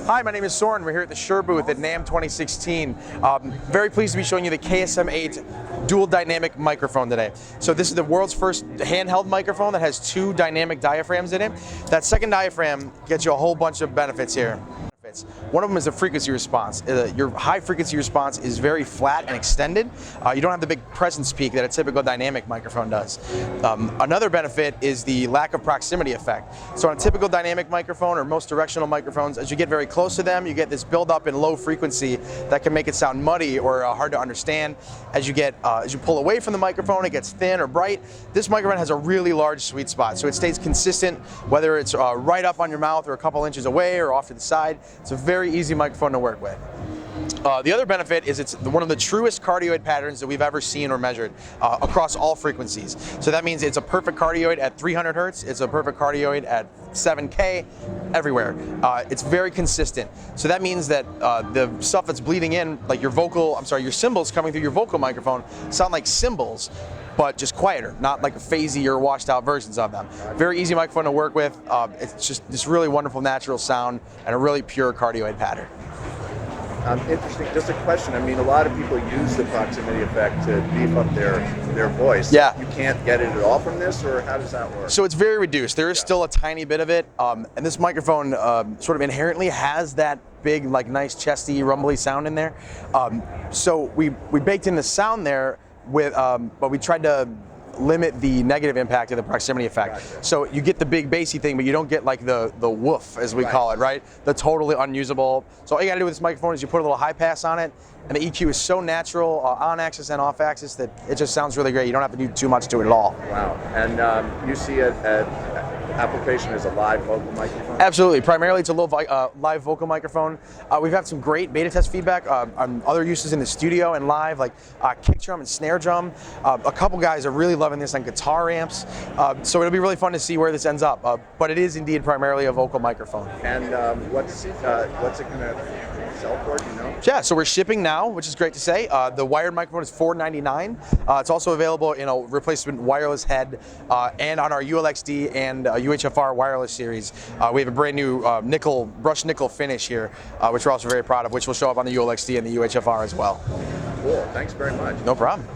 Hi, my name is Soren. We're here at the Shure booth at NAMM 2016. Very pleased to be showing you the KSM8 dual dynamic microphone today. So this is the world's first handheld microphone that has two dynamic diaphragms in it. That second diaphragm gets you a whole bunch of benefits here. One of them is a frequency response. Your high frequency response is very flat and extended. You don't have the big presence peak that a typical dynamic microphone does. Another benefit is the lack of proximity effect. So on a typical dynamic microphone or most directional microphones, as you get very close to them, you get this buildup in low frequency that can make it sound muddy or hard to understand. As you pull away from the microphone, it gets thin or bright. This microphone has a really large sweet spot, so it stays consistent whether it's right up on your mouth or a couple inches away or off to the side. It's a very easy microphone to work with. The other benefit is it's one of the truest cardioid patterns that we've ever seen or measured across all frequencies. So that means it's a perfect cardioid at 300 hertz, it's a perfect cardioid at 7K, everywhere. It's very consistent. So that means that the stuff that's bleeding in, like your cymbals coming through your vocal microphone sound like cymbals, but just quieter, not like phasey or washed out versions of them. Very easy microphone to work with. It's just this really wonderful natural sound and a really pure cardioid pattern. Interesting. Just a question. I mean, a lot of people use the proximity effect to beef up their voice. Yeah. You can't get it at all from this, or how does that work? So it's very reduced. There is still a tiny bit of it, and this microphone sort of inherently has that big, like nice chesty, rumbly sound in there. So we baked in the sound there with, but we tried to limit the negative impact of the proximity effect. Gotcha. So you get the big bassy thing, but you don't get like the woof, as we call it, right? The totally unusable. So all you gotta do with this microphone is you put a little high pass on it, and the EQ is so natural, on axis and off axis, that it just sounds really great. You don't have to do too much to it at all. Wow. And you see it at application as a live vocal microphone? Absolutely. Primarily it's a live vocal microphone. We've had some great beta test feedback on other uses in the studio and live, like kick drum and snare drum. A couple guys are really loving this on guitar amps. So it'll be really fun to see where this ends up. But it is indeed primarily a vocal microphone. And what's it going to sell for, do you know? Yeah, so we're shipping now, which is great to say. The wired microphone is $499. It's also available in a replacement wireless head and on our ULXD and UHFR wireless series. We have a brand new brushed nickel finish here, which we're also very proud of, which will show up on the ULXD and the UHFR as well. Cool, thanks very much. No problem.